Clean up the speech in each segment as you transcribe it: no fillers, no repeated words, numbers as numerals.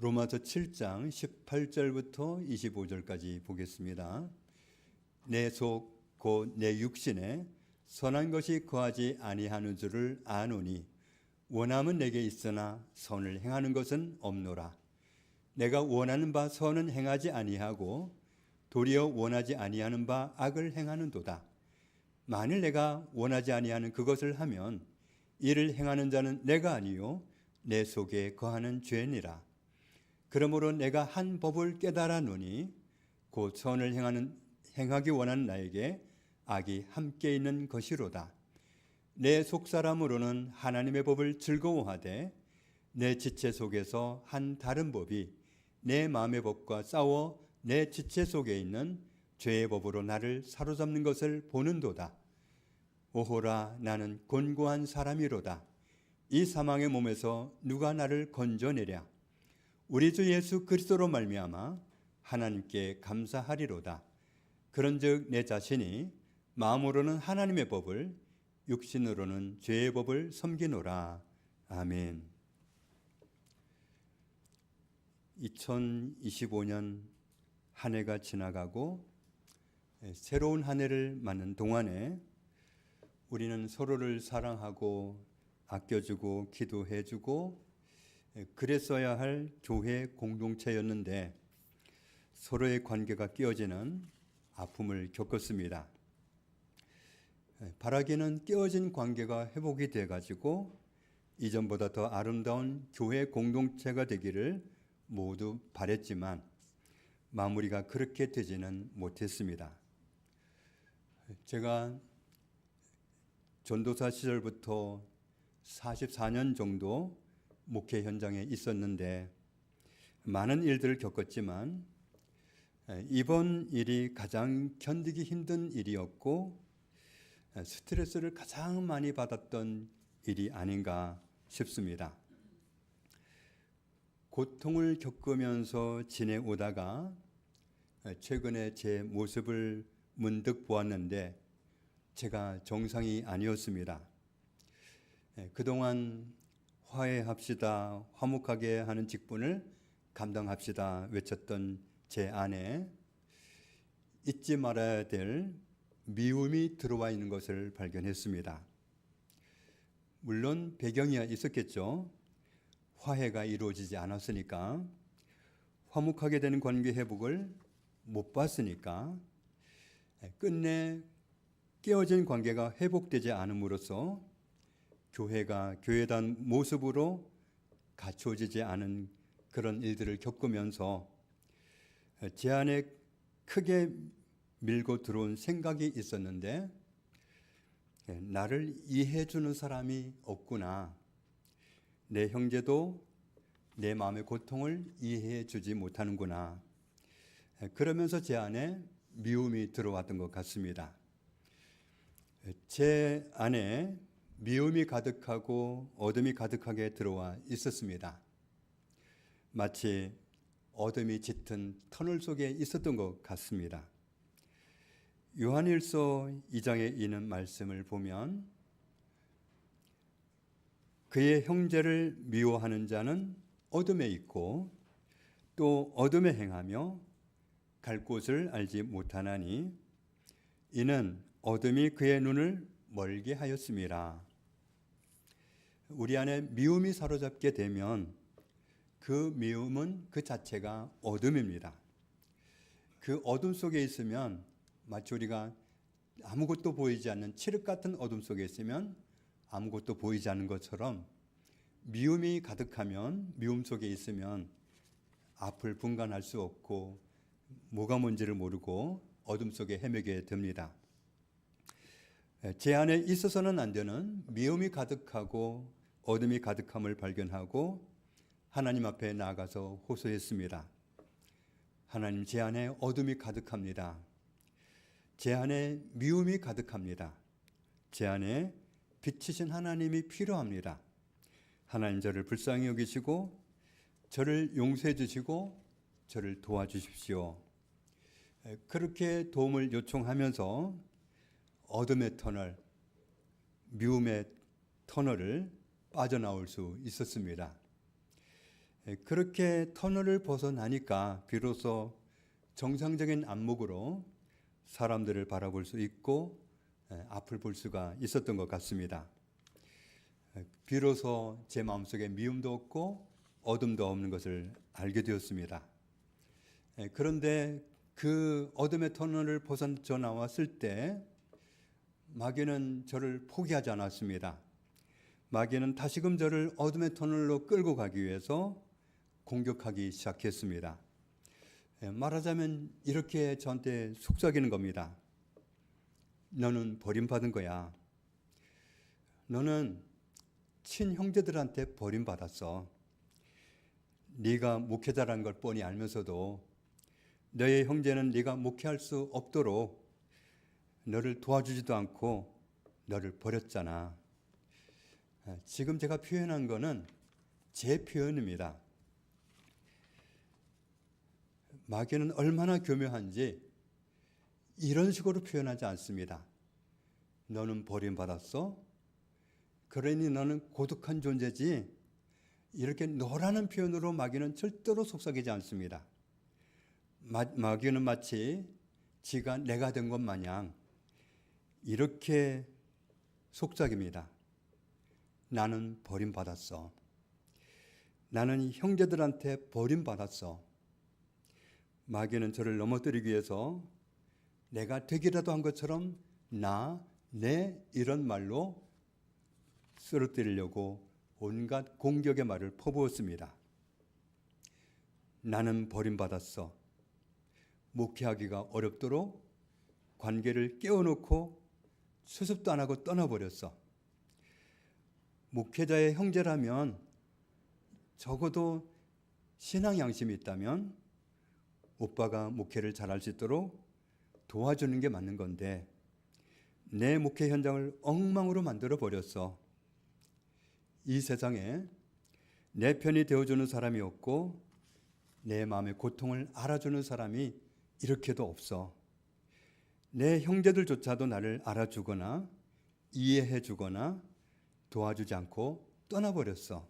로마서 7장 18절부터 25절까지 보겠습니다. 내 속 곧 내 육신에 선한 것이 거하지 아니하는 줄을 아노니 원함은 내게 있으나 선을 행하는 것은 없노라. 내가 원하는 바 선은 행하지 아니하고 도리어 원하지 아니하는 바 악을 행하는도다. 만일 내가 원하지 아니하는 그것을 하면 이를 행하는 자는 내가 아니요 내 속에 거하는 죄니라. 그러므로 내가 한 법을 깨달아노니 곧 선을 행하기 원하는 나에게 악이 함께 있는 것이로다. 내 속사람으로는 하나님의 법을 즐거워하되 내 지체 속에서 한 다른 법이 내 마음의 법과 싸워 내 지체 속에 있는 죄의 법으로 나를 사로잡는 것을 보는도다. 오호라, 나는 곤고한 사람이로다. 이 사망의 몸에서 누가 나를 건져내랴. 우리 주 예수 그리스도로 말미암아 하나님께 감사하리로다. 그런즉 내 자신이 마음으로는 하나님의 법을, 육신으로는 죄의 법을 섬기노라. 아멘. 2025년 한 해가 지나가고 새로운 한 해를 맞는 동안에 우리는 서로를 사랑하고 아껴주고 기도해주고 그랬어야 할 교회 공동체였는데 서로의 관계가 깨어지는 아픔을 겪었습니다. 바라기는 깨어진 관계가 회복이 돼가지고 이전보다 더 아름다운 교회 공동체가 되기를 모두 바랬지만 마무리가 그렇게 되지는 못했습니다. 제가 전도사 시절부터 44년 정도 목회 현장에 있었는데 많은 일들을 겪었지만 이번 일이 가장 견디기 힘든 일이었고 스트레스를 가장 많이 받았던 일이 아닌가 싶습니다. 고통을 겪으면서 지내오다가 최근에 제 모습을 문득 보았는데 제가 정상이 아니었습니다. 그동안 화해합시다, 화목하게 하는 직분을 감당합시다 외쳤던 제 안에 잊지 말아야 될 미움이 들어와 있는 것을 발견했습니다. 물론 배경이 있었겠죠. 화해가 이루어지지 않았으니까, 화목하게 되는 관계 회복을 못 봤으니까, 끝내 깨어진 관계가 회복되지 않음으로써 교회가 교회다운 모습으로 갖춰지지 않은 그런 일들을 겪으면서 제 안에 크게 밀고 들어온 생각이 있었는데 나를 이해해 주는 사람이 없구나. 내 형제도 내 마음의 고통을 이해해 주지 못하는구나. 그러면서 제 안에 미움이 들어왔던 것 같습니다. 제 안에 미움이 가득하고 어둠이 가득하게 들어와 있었습니다. 마치 어둠이 짙은 터널 속에 있었던 것 같습니다. 요한일서 2장에 있는 말씀을 보면 그의 형제를 미워하는 자는 어둠에 있고 또 어둠에 행하며 갈 곳을 알지 못하나니 이는 어둠이 그의 눈을 멀게 하였음이라. 우리 안에 미움이 사로잡게 되면 그 미움은 그 자체가 어둠입니다. 그 어둠 속에 있으면 마치 우리가 아무것도 보이지 않는 칠흑 같은 어둠 속에 있으면 아무것도 보이지 않는 것처럼 미움이 가득하면, 미움 속에 있으면 앞을 분간할 수 없고 뭐가 뭔지를 모르고 어둠 속에 헤매게 됩니다. 제 안에 있어서는 안 되는 미움이 가득하고 어둠이 가득함을 발견하고 하나님 앞에 나아가서 호소했습니다. 하나님, 제 안에 어둠이 가득합니다. 제 안에 미움이 가득합니다. 제 안에 빛이신 하나님이 필요합니다. 하나님, 저를 불쌍히 여기시고 저를 용서해 주시고 저를 도와주십시오. 그렇게 도움을 요청하면서 어둠의 터널, 미움의 터널을 빠져나올 수 있었습니다. 그렇게 터널을 벗어나니까 비로소 정상적인 안목으로 사람들을 바라볼 수 있고 앞을 볼 수가 있었던 것 같습니다. 비로소 제 마음속에 미움도 없고 어둠도 없는 것을 알게 되었습니다. 그런데 그 어둠의 터널을 벗어져 나왔을 때 마귀는 저를 포기하지 않았습니다. 마귀는 다시금 저를 어둠의 터널로 끌고 가기 위해서 공격하기 시작했습니다. 말하자면 이렇게 저한테 속삭이는 겁니다. 너는 버림받은 거야. 너는 친형제들한테 버림받았어. 네가 목회자라는 걸 뻔히 알면서도 너의 형제는 네가 목회할 수 없도록 너를 도와주지도 않고 너를 버렸잖아. 지금 제가 표현한 거는 제 표현입니다. 마귀는 얼마나 교묘한지 이런 식으로 표현하지 않습니다. 너는 버림받았어? 그러니 너는 고독한 존재지? 이렇게 너라는 표현으로 마귀는 절대로 속삭이지 않습니다. 마귀는 마치 지가 내가 된 것 마냥 이렇게 속삭입니다. 나는 버림받았어. 나는 형제들한테 버림받았어. 마귀는 저를 넘어뜨리기 위해서 내가 되기라도 한 것처럼 내 이런 말로 쓰러뜨리려고 온갖 공격의 말을 퍼부었습니다. 나는 버림받았어. 목회하기가 어렵도록 관계를 깨워놓고 수습도 안 하고 떠나버렸어. 목회자의 형제라면 적어도 신앙 양심이 있다면 오빠가 목회를 잘할 수 있도록 도와주는 게 맞는 건데 내 목회 현장을 엉망으로 만들어 버렸어. 이 세상에 내 편이 되어주는 사람이 없고 내 마음의 고통을 알아주는 사람이 이렇게도 없어. 내 형제들조차도 나를 알아주거나 이해해주거나 도와주지 않고 떠나버렸어.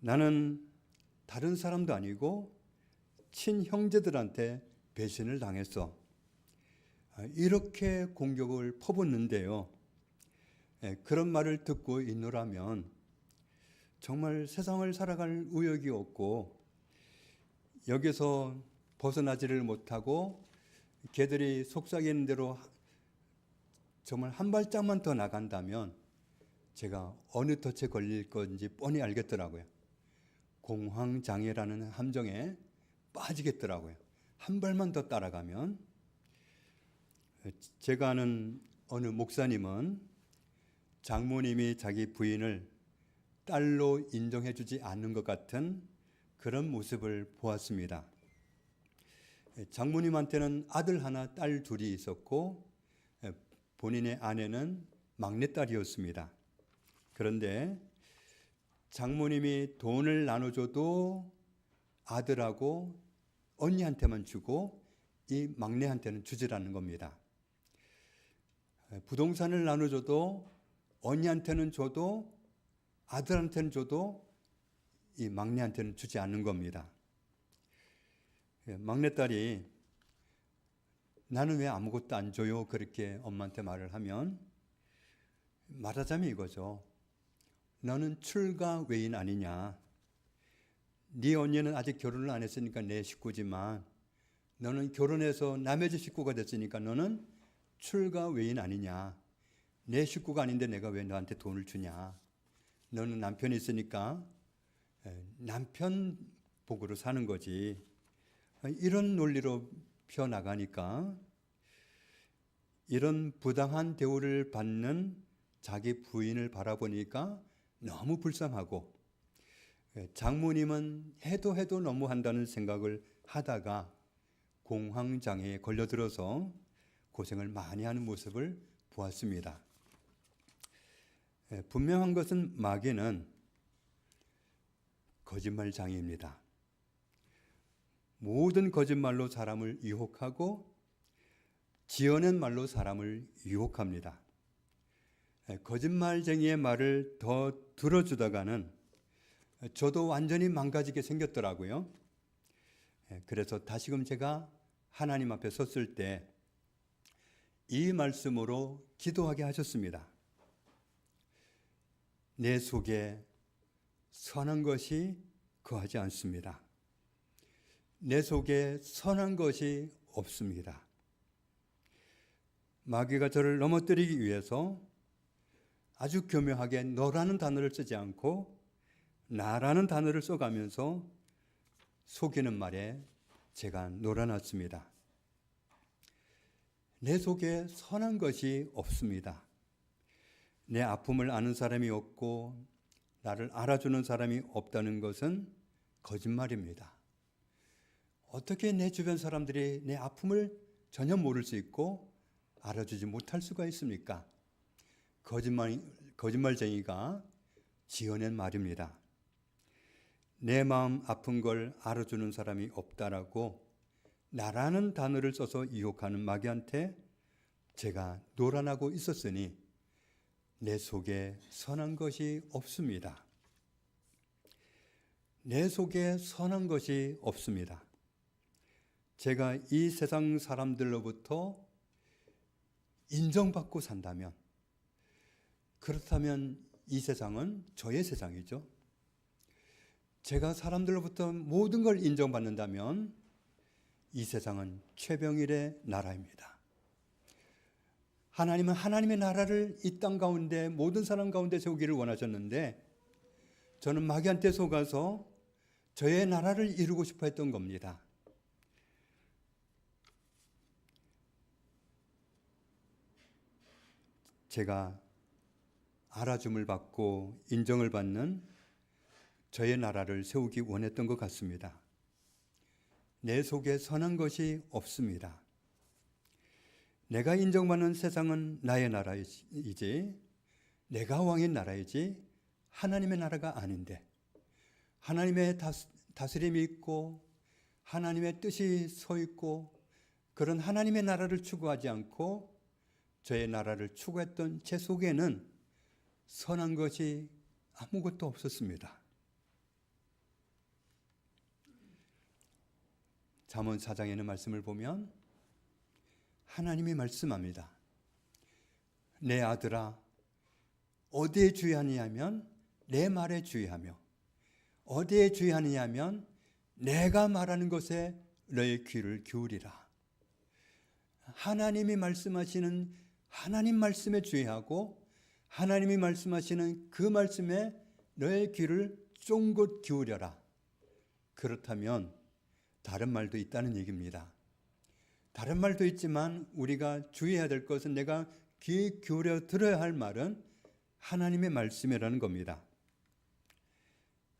나는 다른 사람도 아니고 친형제들한테 배신을 당했어. 이렇게 공격을 퍼붓는데요. 그런 말을 듣고 있노라면 정말 세상을 살아갈 의욕이 없고 여기서 벗어나지를 못하고 걔들이 속삭이는 대로 정말 한 발짝만 더 나간다면 제가 어느 덫에 걸릴 건지 뻔히 알겠더라고요. 공황장애라는 함정에 빠지겠더라고요. 한 발만 더 따라가면. 제가 아는 어느 목사님은 장모님이 자기 부인을 딸로 인정해주지 않는 것 같은 그런 모습을 보았습니다. 장모님한테는 아들 하나, 딸 둘이 있었고 본인의 아내는 막내딸이었습니다. 그런데 장모님이 돈을 나눠줘도 아들하고 언니한테만 주고 이 막내한테는 주질 않는 겁니다. 부동산을 나눠줘도 언니한테는 줘도 아들한테는 줘도 이 막내한테는 주지 않는 겁니다. 막내딸이 나는 왜 아무것도 안 줘요? 그렇게 엄마한테 말을 하면 말하자면 이거죠. 너는 출가 외인 아니냐. 네 언니는 아직 결혼을 안 했으니까 내 식구지만 너는 결혼해서 남의 집 식구가 됐으니까 너는 출가 외인 아니냐. 내 식구가 아닌데 내가 왜 너한테 돈을 주냐. 너는 남편이 있으니까 남편 복으로 사는 거지. 이런 논리로 펴나가니까 이런 부당한 대우를 받는 자기 부인을 바라보니까 너무 불쌍하고 장모님은 해도 너무 한다는 생각을 하다가 공황장애에 걸려들어서 고생을 많이 하는 모습을 보았습니다. 분명한 것은 마귀는 거짓말장애입니다. 모든 거짓말로 사람을 유혹하고 지어낸 말로 사람을 유혹합니다. 거짓말쟁이의 말을 더 들어주다가는 저도 완전히 망가지게 생겼더라고요. 그래서 다시금 제가 하나님 앞에 섰을 때 이 말씀으로 기도하게 하셨습니다. 내 속에 선한 것이 거하지 않습니다. 내 속에 선한 것이 없습니다. 마귀가 저를 넘어뜨리기 위해서 아주 교묘하게 너라는 단어를 쓰지 않고 나라는 단어를 써가면서 속이는 말에 제가 놀아났습니다. 내 속에 선한 것이 없습니다. 내 아픔을 아는 사람이 없고 나를 알아주는 사람이 없다는 것은 거짓말입니다. 어떻게 내 주변 사람들이 내 아픔을 전혀 모를 수 있고 알아주지 못할 수가 있습니까? 거짓말쟁이가 지어낸 말입니다. 내 마음 아픈 걸 알아주는 사람이 없다라고 나라는 단어를 써서 유혹하는 마귀한테 제가 놀아나고 있었으니 내 속에 선한 것이 없습니다. 내 속에 선한 것이 없습니다. 제가 이 세상 사람들로부터 인정받고 산다면, 그렇다면 이 세상은 저의 세상이죠. 제가 사람들로부터 모든 걸 인정받는다면 이 세상은 최병일의 나라입니다. 하나님은 하나님의 나라를 이 땅 가운데 모든 사람 가운데 세우기를 원하셨는데 저는 마귀한테 속아서 저의 나라를 이루고 싶어 했던 겁니다. 제가 알아줌을 받고 인정을 받는 저의 나라를 세우기 원했던 것 같습니다. 내 속에 선한 것이 없습니다. 내가 인정받는 세상은 나의 나라이지 내가 왕인 나라이지 하나님의 나라가 아닌데 하나님의 다스림이 있고 하나님의 뜻이 서 있고 그런 하나님의 나라를 추구하지 않고 저의 나라를 추구했던 제 속에는 선한 것이 아무것도 없었습니다. 잠언 4장에는 말씀을 보면 하나님이 말씀합니다. 내 아들아 어디에 주의하느냐면 내 말에 주의하며 어디에 주의하느냐면 내가 말하는 것에 너의 귀를 기울이라. 하나님이 말씀하시는 하나님 말씀에 주의하고 하나님이 말씀하시는 그 말씀에 너의 귀를 쫑긋 기울여라. 그렇다면 다른 말도 있다는 얘기입니다. 다른 말도 있지만 우리가 주의해야 될 것은 내가 귀 기울여 들어야 할 말은 하나님의 말씀이라는 겁니다.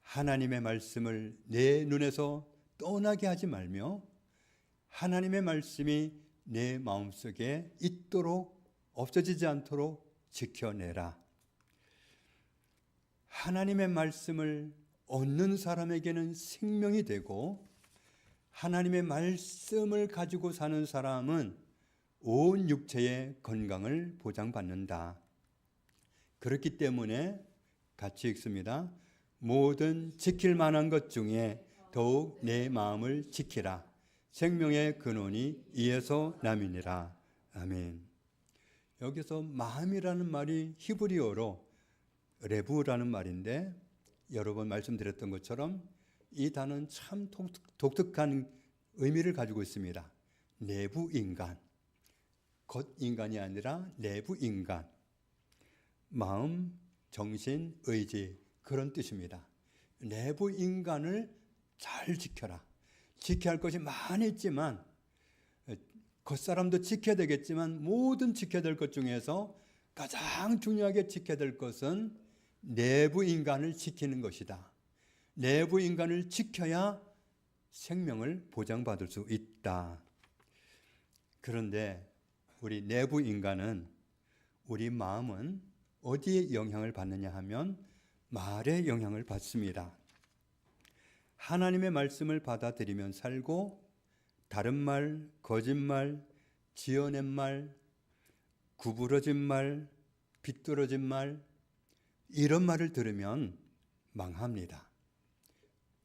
하나님의 말씀을 내 눈에서 떠나게 하지 말며 하나님의 말씀이 내 마음속에 있도록 없어지지 않도록 지켜내라. 하나님의 말씀을 얻는 사람에게는 생명이 되고 하나님의 말씀을 가지고 사는 사람은 온 육체의 건강을 보장받는다. 그렇기 때문에 같이 읽습니다. 모든 지킬 만한 것 중에 더욱 내 마음을 지키라. 생명의 근원이 이에서 남이니라. 아멘. 여기서 마음이라는 말이 히브리어로 레부라는 말인데 여러 번 말씀드렸던 것처럼 이 단어는 참 독특한 의미를 가지고 있습니다. 내부 인간, 겉인간이 아니라 내부 인간, 마음, 정신, 의지 그런 뜻입니다. 내부 인간을 잘 지켜라. 지켜야 할 것이 많이 있지만 겉사람도 지켜야 되겠지만 모든 지켜야 될 것 중에서 가장 중요하게 지켜야 될 것은 내부 인간을 지키는 것이다. 내부 인간을 지켜야 생명을 보장받을 수 있다. 그런데 우리 내부 인간은 우리 마음은 어디에 영향을 받느냐 하면 말에 영향을 받습니다. 하나님의 말씀을 받아들이면 살고 다른 말, 거짓말, 지어낸 말, 구부러진 말, 비뚤어진 말 이런 말을 들으면 망합니다.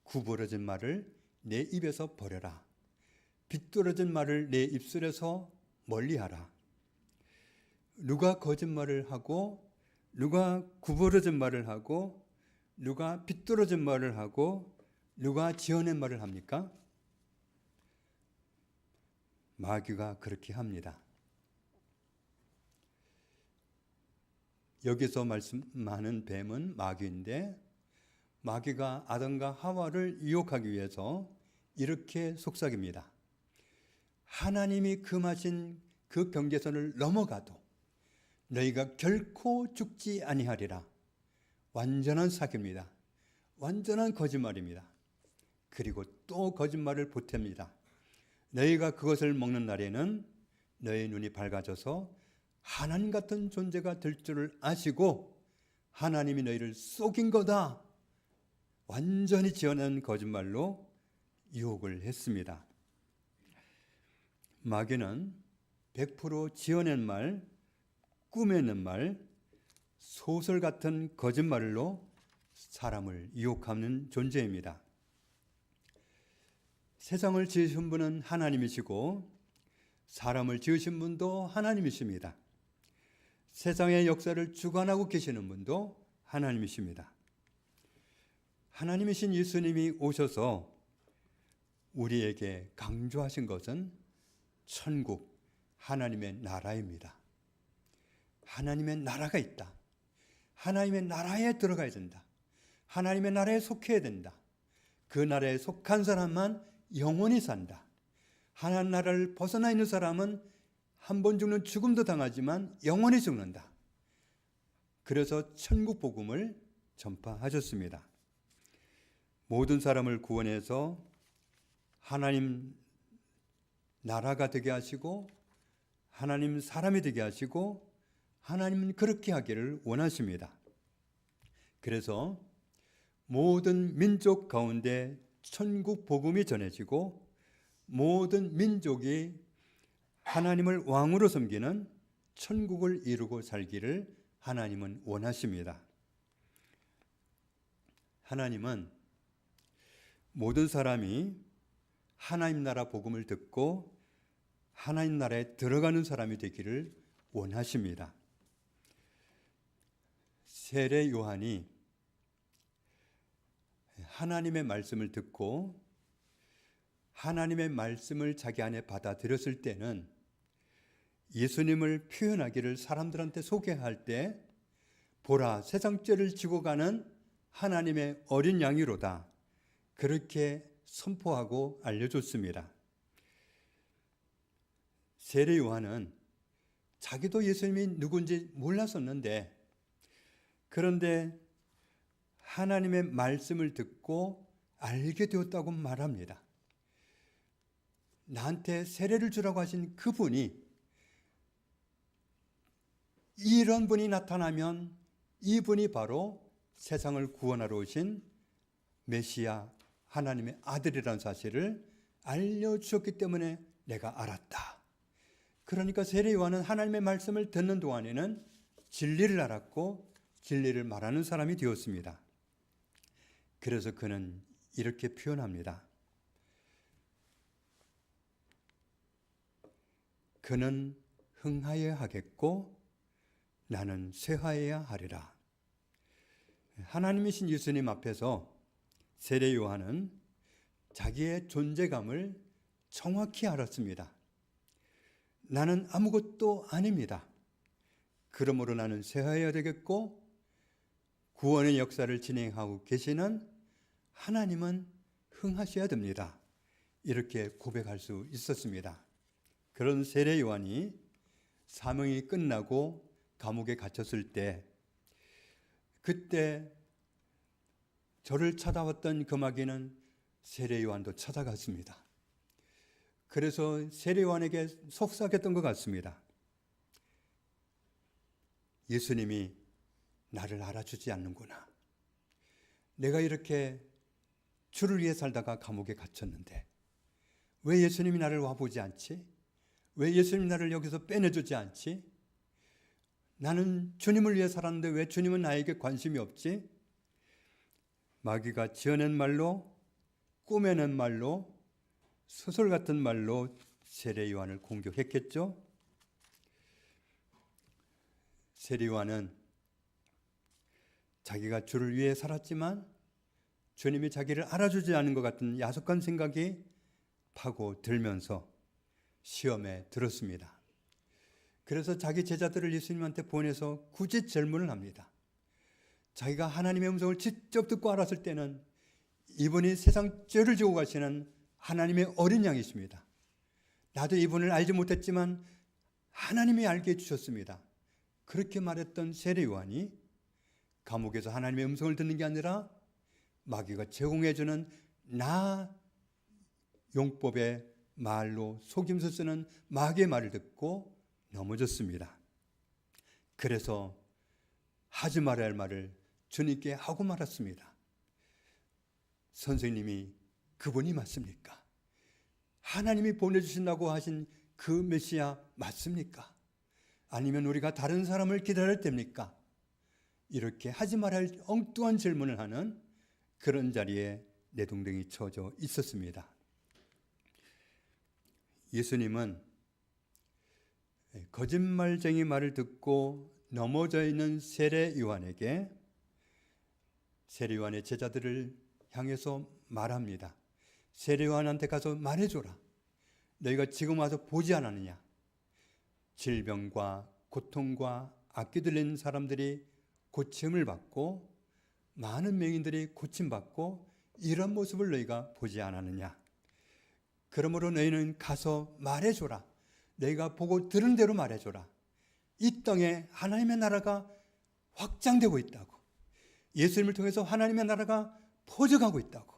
구부러진 말을 내 입에서 버려라. 비뚤어진 말을 내 입술에서 멀리하라. 누가 거짓말을 하고 누가 구부러진 말을 하고 누가 비뚤어진 말을 하고 누가 지어낸 말을 합니까? 마귀가 그렇게 합니다. 여기서 말씀하는 뱀은 마귀인데 마귀가 아담과 하와를 유혹하기 위해서 이렇게 속삭입니다. 하나님이 금하신 그 경계선을 넘어가도 너희가 결코 죽지 아니하리라. 완전한 사기입니다. 완전한 거짓말입니다. 그리고 또 거짓말을 보탭니다. 너희가 그것을 먹는 날에는 너희 눈이 밝아져서 하나님 같은 존재가 될 줄을 아시고 하나님이 너희를 속인 거다. 완전히 지어낸 거짓말로 유혹을 했습니다. 마귀는 100% 지어낸 말, 꾸며낸 말, 소설 같은 거짓말로 사람을 유혹하는 존재입니다. 세상을 지으신 분은 하나님이시고 사람을 지으신 분도 하나님이십니다. 세상의 역사를 주관하고 계시는 분도 하나님이십니다. 하나님이신 예수님이 오셔서 우리에게 강조하신 것은 천국, 하나님의 나라입니다. 하나님의 나라가 있다. 하나님의 나라에 들어가야 된다. 하나님의 나라에 속해야 된다. 그 나라에 속한 사람만 영원히 산다. 하나님 나라를 벗어나 있는 사람은 한 번 죽는 죽음도 당하지만 영원히 죽는다. 그래서 천국 복음을 전파하셨습니다. 모든 사람을 구원해서 하나님 나라가 되게 하시고 하나님 사람이 되게 하시고 하나님은 그렇게 하기를 원하십니다. 그래서 모든 민족 가운데 천국 복음이 전해지고 모든 민족이 하나님을 왕으로 섬기는 천국을 이루고 살기를 하나님은 원하십니다. 하나님은 모든 사람이 하나님 나라 복음을 듣고 하나님 나라에 들어가는 사람이 되기를 원하십니다. 세례 요한이 하나님의 말씀을 듣고 하나님의 말씀을 자기 안에 받아들였을 때는 예수님을 표현하기를 사람들한테 소개할 때 보라 세상 죄를 지고 가는 하나님의 어린 양이로다. 그렇게 선포하고 알려줬습니다. 세례 요한은 자기도 예수님이 누군지 몰랐었는데 그런데 하나님의 말씀을 듣고 알게 되었다고 말합니다. 나한테 세례를 주라고 하신 그분이 이런 분이 나타나면 이분이 바로 세상을 구원하러 오신 메시아 하나님의 아들이라는 사실을 알려주셨기 때문에 내가 알았다. 그러니까 세례 요한은 하나님의 말씀을 듣는 동안에는 진리를 알았고 진리를 말하는 사람이 되었습니다. 그래서 그는 이렇게 표현합니다. 그는 흥하여야 하겠고 나는 쇠하여야 하리라. 하나님이신 예수님 앞에서 세례 요한은 자기의 존재감을 정확히 알았습니다. 나는 아무것도 아닙니다. 그러므로 나는 쇠하여야 되겠고 구원의 역사를 진행하고 계시는 하나님은 흥하셔야 됩니다. 이렇게 고백할 수 있었습니다. 그런 세례 요한이 사명이 끝나고 감옥에 갇혔을 때 그때 저를 찾아왔던 그 마귀는 세례 요한도 찾아갔습니다. 그래서 세례 요한에게 속삭였던 것 같습니다. 예수님이 나를 알아주지 않는구나. 내가 이렇게 주를 위해 살다가 감옥에 갇혔는데 왜 예수님이 나를 와보지 않지? 왜 예수님이 나를 여기서 빼내주지 않지? 나는 주님을 위해 살았는데 왜 주님은 나에게 관심이 없지? 마귀가 지어낸 말로 꾸며낸 말로, 소설 같은 말로 세례 요한을 공격했겠죠. 세례 요한은 자기가 주를 위해 살았지만 주님이 자기를 알아주지 않은 것 같은 야속한 생각이 파고들면서 시험에 들었습니다. 그래서 자기 제자들을 예수님한테 보내서 굳이 질문을 합니다. 자기가 하나님의 음성을 직접 듣고 알았을 때는 이분이 세상 죄를 지고 가시는 하나님의 어린 양이십니다. 나도 이분을 알지 못했지만 하나님이 알게 해주셨습니다. 그렇게 말했던 세례 요한이 감옥에서 하나님의 음성을 듣는 게 아니라 마귀가 제공해주는 나 용법의 말로 속임수 쓰는 마귀의 말을 듣고 넘어졌습니다. 그래서 하지 말아야 할 말을 주님께 하고 말았습니다. 선생님이 그분이 맞습니까? 하나님이 보내주신다고 하신 그 메시아 맞습니까? 아니면 우리가 다른 사람을 기다려야 됩니까? 이렇게 하지 말아야 할 엉뚱한 질문을 하는 그런 자리에 내동댕이 쳐져 있었습니다. 예수님은 거짓말쟁이 말을 듣고 넘어져 있는 세례 요한에게, 세례 요한의 제자들을 향해서 말합니다. 세례 요한한테 가서 말해줘라. 너희가 지금 와서 보지 않았느냐? 질병과 고통과 악기 들린 사람들이 고침을 받고 많은 맹인들이 고침받고 이런 모습을 너희가 보지 않았느냐? 그러므로 너희는 가서 말해줘라. 너희가 보고 들은 대로 말해줘라. 이 땅에 하나님의 나라가 확장되고 있다고. 예수님을 통해서 하나님의 나라가 퍼져가고 있다고.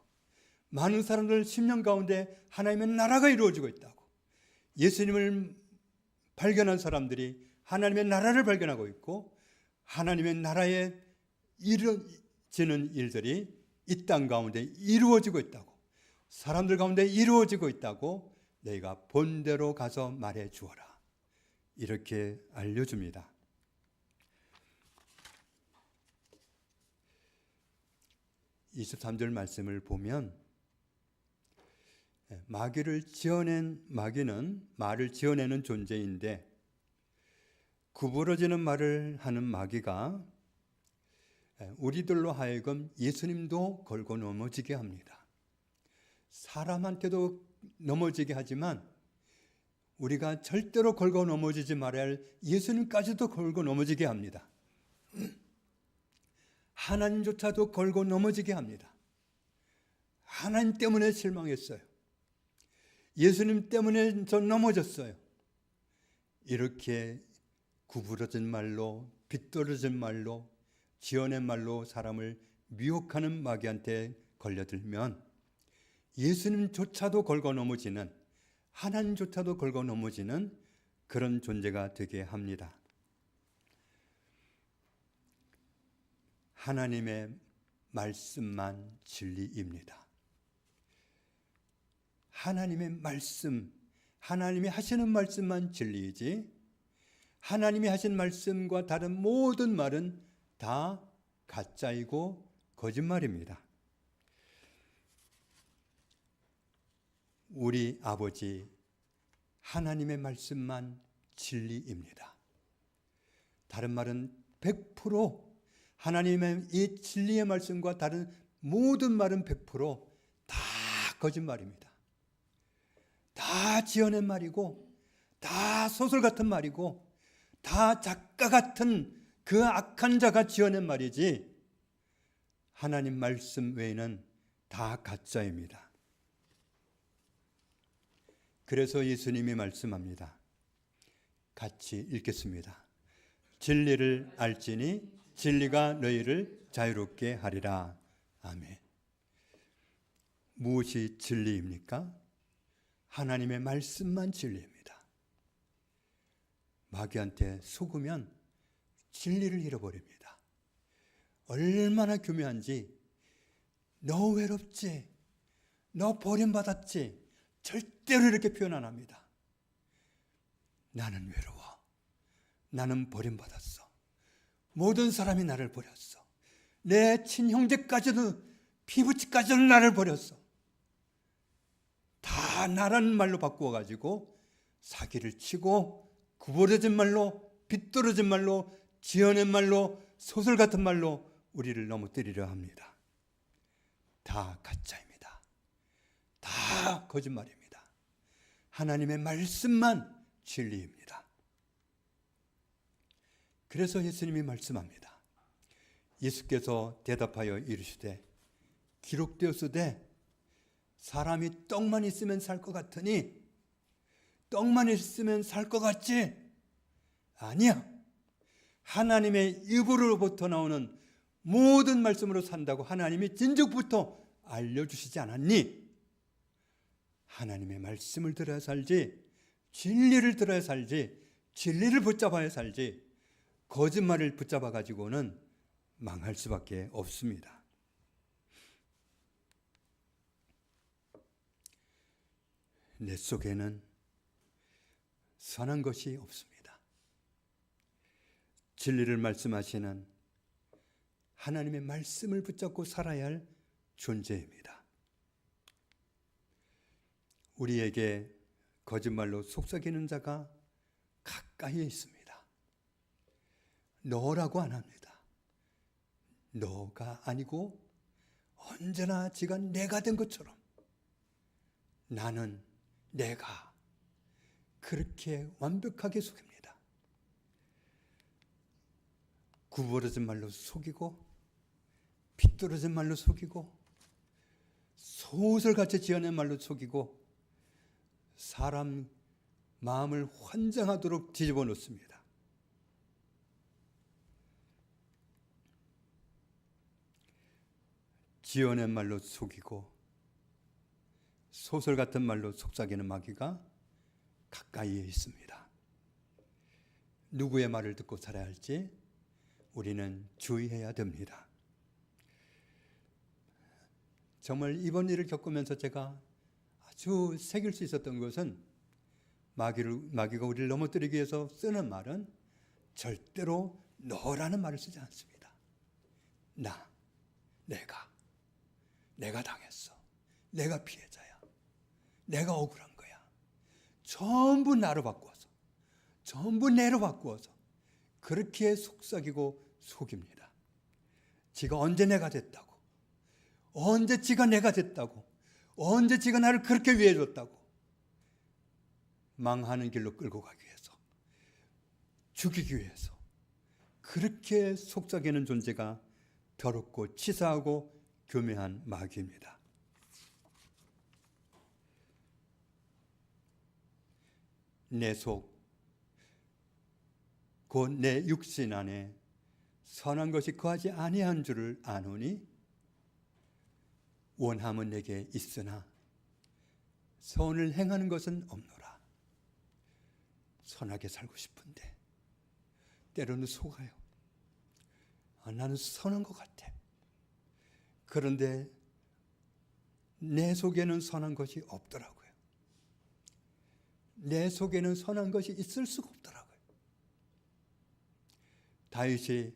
많은 사람들 10년 가운데 하나님의 나라가 이루어지고 있다고. 예수님을 발견한 사람들이 하나님의 나라를 발견하고 있고 하나님의 나라에 이루어지는 일들이 이 땅 가운데 이루어지고 있다고. 사람들 가운데 이루어지고 있다고 너희가 본대로 가서 말해 주어라. 이렇게 알려줍니다. (23절) 말씀을 보면 마귀를 지어낸, 마귀는 말을 지어내는 존재인데 구부러지는 말을 하는 마귀가 우리들로 하여금 예수님도 걸고 넘어지게 합니다. 사람한테도 넘어지게 하지만 우리가 절대로 걸고 넘어지지 말아야 할 예수님까지도 걸고 넘어지게 합니다. 하나님조차도 걸고 넘어지게 합니다. 하나님 때문에 실망했어요. 예수님 때문에 저 넘어졌어요. 이렇게 구부러진 말로, 빗떨어진 말로, 지어낸 말로 사람을 미혹하는 마귀한테 걸려들면 예수님조차도 걸고 넘어지는, 하나님조차도 걸고 넘어지는 그런 존재가 되게 합니다. 하나님의 말씀만 진리입니다. 하나님의 말씀, 하나님이 하시는 말씀만 진리이지 하나님이 하신 말씀과 다른 모든 말은 다 가짜이고 거짓말입니다. 우리 아버지 하나님의 말씀만 진리입니다. 다른 말은 100% 하나님의 이 진리의 말씀과 다른 모든 말은 100%다 거짓말입니다. 다 지어낸 말이고 다 소설 같은 말이고 다 작가 같은 그 악한 자가 지어낸 말이지 하나님 말씀 외에는 다 가짜입니다. 그래서 예수님이 말씀합니다. 같이 읽겠습니다. 진리를 알지니 진리가 너희를 자유롭게 하리라. 아멘. 무엇이 진리입니까? 하나님의 말씀만 진리입니다. 마귀한테 속으면 진리를 잃어버립니다. 얼마나 교묘한지, 너 외롭지? 너 버림받았지? 절대로 이렇게 표현 안 합니다. 나는 외로워. 나는 버림받았어. 모든 사람이 나를 버렸어. 내 친형제까지도, 피부치까지도 나를 버렸어. 다 나라는 말로 바꾸어가지고 사기를 치고 구부러진 말로, 빗떨어진 말로, 지어낸 말로, 소설 같은 말로 우리를 넘어뜨리려 합니다. 다 가짜입니다. 다 거짓말입니다. 하나님의 말씀만 진리입니다. 그래서 예수님이 말씀합니다. 예수께서 대답하여 이르시되 기록되었으되 사람이 떡만 있으면 살 것 같으니 떡만 있으면 살 것 같지? 아니야. 하나님의 입으로부터 나오는 모든 말씀으로 산다고 하나님이 진즉부터 알려주시지 않았니? 하나님의 말씀을 들어야 살지, 진리를 들어야 살지, 진리를 붙잡아야 살지, 거짓말을 붙잡아 가지고는 망할 수밖에 없습니다. 내 속에는 선한 것이 없습니다. 진리를 말씀하시는 하나님의 말씀을 붙잡고 살아야 할 존재입니다. 우리에게 거짓말로 속삭이는 자가 가까이에 있습니다. 너라고 안 합니다. 너가 아니고 언제나 지가 내가 된 것처럼 나는 내가 그렇게 완벽하게 속입니다. 구부러진 말로 속이고 빗떨어진 말로 속이고 소설같이 지어낸 말로 속이고 사람 마음을 환장하도록 뒤집어 놓습니다. 지어낸 말로 속이고 소설 같은 말로 속삭이는 마귀가 가까이에 있습니다. 누구의 말을 듣고 살아야 할지 우리는 주의해야 됩니다. 정말 이번 일을 겪으면서 제가 아주 새길 수 있었던 것은 마귀가 우리를 넘어뜨리기 위해서 쓰는 말은 절대로 너라는 말을 쓰지 않습니다. 내가 당했어. 내가 피해자야. 내가 억울한 거야. 전부 나로 바꾸어서, 전부 내로 바꾸어서 그렇게 속삭이고 속입니다. 지가 언제 내가 됐다고, 언제 지가 내가 됐다고, 언제 지가 나를 그렇게 위해줬다고 망하는 길로 끌고 가기 위해서, 죽이기 위해서 그렇게 속삭이는 존재가 더럽고 치사하고 교묘한 마귀입니다. 내 속, 곧 내 육신 안에 선한 것이 거하지 아니한 줄을 아노니 원함은 내게 있으나 선을 행하는 것은 없노라. 선하게 살고 싶은데 때로는 속아요. 나는 선한 것 같아. 그런데 내 속에는 선한 것이 없더라고요. 내 속에는 선한 것이 있을 수가 없더라고요. 다윗이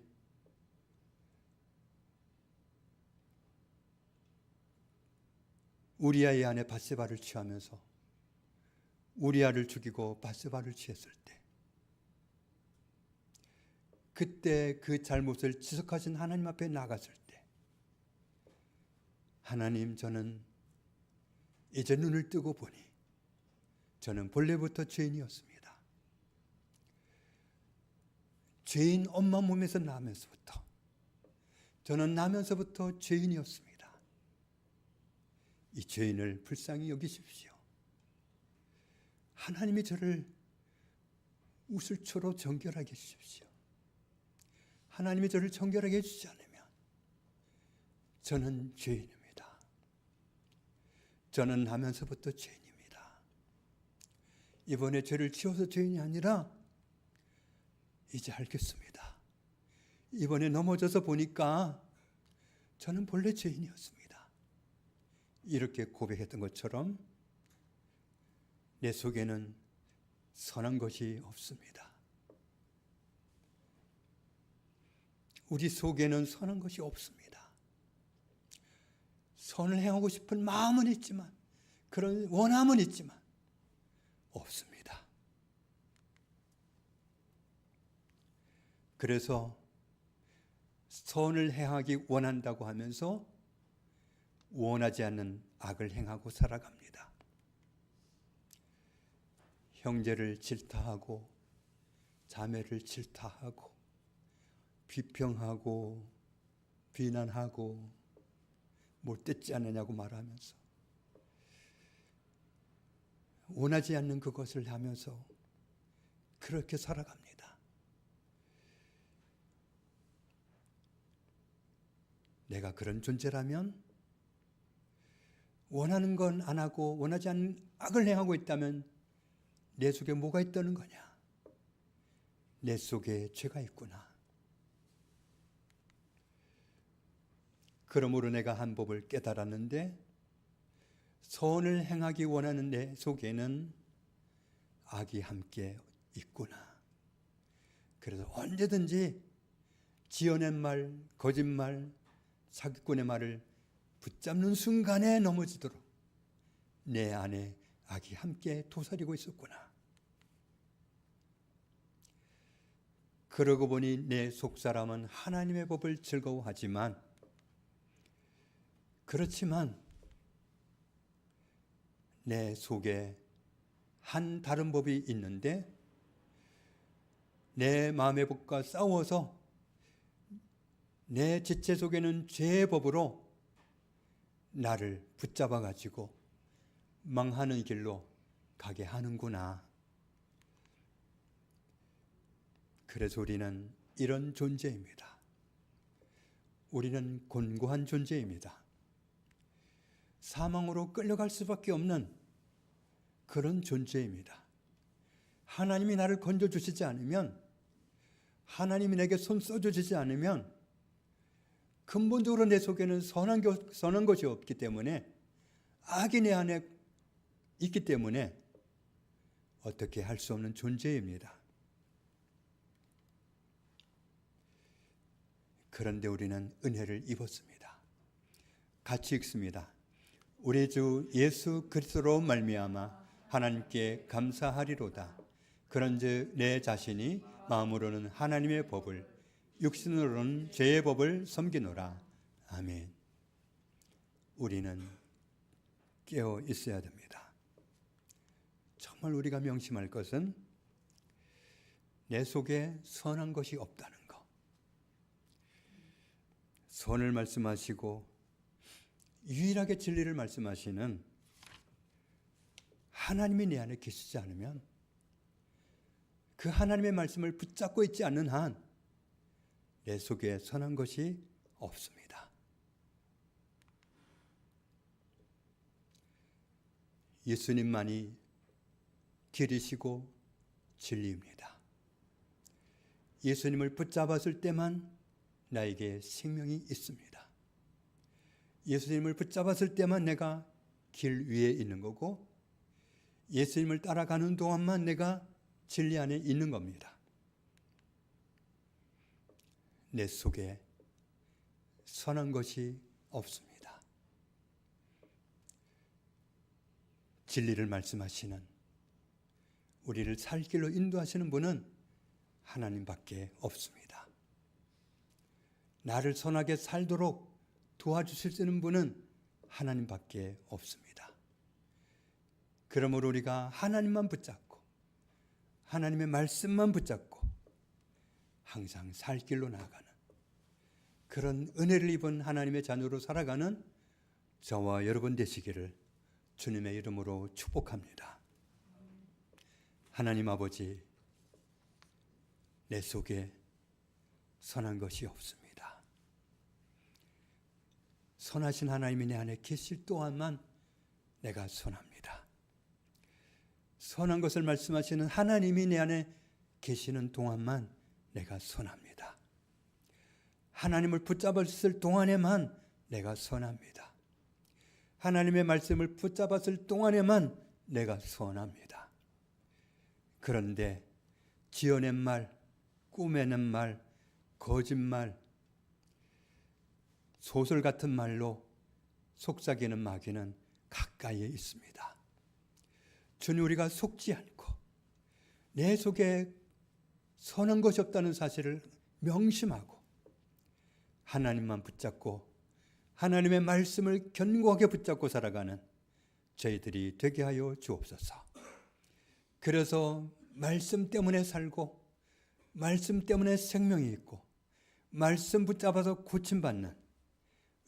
우리아의 아내 밧세바를 취하면서 우리아를 죽이고 밧세바를 취했을 때, 그때 그 잘못을 지적하신 하나님 앞에 나갔을 때, 하나님, 저는 이제 눈을 뜨고 보니 저는 본래부터 죄인이었습니다. 죄인 엄마 몸에서 나면서부터, 저는 나면서부터 죄인이었습니다. 이 죄인을 불쌍히 여기십시오. 하나님이 저를 우슬초로 정결하게 해주십시오. 하나님이 저를 정결하게 해주지 않으면 저는 죄인입니다. 저는 나면서부터 죄인입니다. 이번에 죄를 지어서 죄인이 아니라 이제 알겠습니다. 이번에 넘어져서 보니까 저는 본래 죄인이었습니다. 이렇게 고백했던 것처럼 내 속에는 선한 것이 없습니다. 우리 속에는 선한 것이 없습니다. 선을 행하고 싶은 마음은 있지만 그런 원함은 있지만 없습니다. 그래서 선을 행하기 원한다고 하면서 원하지 않는 악을 행하고 살아갑니다. 형제를 질타하고 자매를 질타하고 비평하고 비난하고 못됐지 않느냐고 말하면서 원하지 않는 그것을 하면서 그렇게 살아갑니다. 내가 그런 존재라면 원하는 건 안 하고 원하지 않는 악을 행하고 있다면 내 속에 뭐가 있다는 거냐? 내 속에 죄가 있구나. 그러므로 내가 한 법을 깨달았는데 선을 행하기 원하는 내 속에는 악이 함께 있구나. 그래서 언제든지 지어낸 말, 거짓말, 사기꾼의 말을 붙잡는 순간에 넘어지도록 내 안에 악이 함께 도사리고 있었구나. 그러고 보니 내 속사람은 하나님의 법을 즐거워하지만 그렇지만 내 속에 한 다른 법이 있는데 내 마음의 법과 싸워서 내 지체 속에는 죄의 법으로 나를 붙잡아 가지고 망하는 길로 가게 하는구나. 그래서 우리는 이런 존재입니다. 우리는 곤고한 존재입니다. 사망으로 끌려갈 수밖에 없는 그런 존재입니다. 하나님이 나를 건져주시지 않으면, 하나님이 내게 손 써주시지 않으면 근본적으로 내 속에는 선한 것이 없기 때문에, 악이 내 안에 있기 때문에 어떻게 할 수 없는 존재입니다. 그런데 우리는 은혜를 입었습니다. 같이 읽습니다. 우리 주 예수 그리스도로 말미암아 하나님께 감사하리로다. 그런즉 내 자신이 마음으로는 하나님의 법을, 육신으로는 죄의 법을 섬기노라. 아멘. 우리는 깨어 있어야 됩니다. 정말 우리가 명심할 것은 내 속에 선한 것이 없다는 것. 선을 말씀하시고 유일하게 진리를 말씀하시는 하나님이 내 안에 계시지 않으면, 그 하나님의 말씀을 붙잡고 있지 않는 한 내 속에 선한 것이 없습니다. 예수님만이 길이시고 진리입니다. 예수님을 붙잡았을 때만 나에게 생명이 있습니다. 예수님을 붙잡았을 때만 내가 길 위에 있는 거고, 예수님을 따라가는 동안만 내가 진리 안에 있는 겁니다. 내 속에 선한 것이 없습니다. 진리를 말씀하시는, 우리를 살 길로 인도하시는 분은 하나님밖에 없습니다. 나를 선하게 살도록 도와주실 수 있는 분은 하나님밖에 없습니다. 그러므로 우리가 하나님만 붙잡고 하나님의 말씀만 붙잡고 항상 살 길로 나아가는 그런 은혜를 입은 하나님의 자녀로 살아가는 저와 여러분 되시기를 주님의 이름으로 축복합니다. 하나님 아버지, 내 속에 선한 것이 없습니다. 선하신 하나님이 내 안에 계실 동안만 내가 선합니다. 선한 것을 말씀하시는 하나님이 내 안에 계시는 동안만 내가 선합니다. 하나님을 붙잡았을 동안에만 내가 선합니다. 하나님의 말씀을 붙잡았을 동안에만 내가 선합니다. 그런데 지어낸 말, 꾸며낸 말, 거짓말, 소설 같은 말로 속삭이는 마귀는 가까이에 있습니다. 주는 우리가 속지 않고 내 속에 선한 것이 없다는 사실을 명심하고 하나님만 붙잡고 하나님의 말씀을 견고하게 붙잡고 살아가는 저희들이 되게 하여 주옵소서. 그래서 말씀 때문에 살고 말씀 때문에 생명이 있고 말씀 붙잡아서 고침받는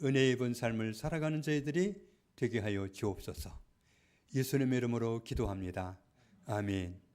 은혜 입은 삶을 살아가는 저희들이 되게 하여 주옵소서. 예수님의 이름으로 기도합니다. 아멘.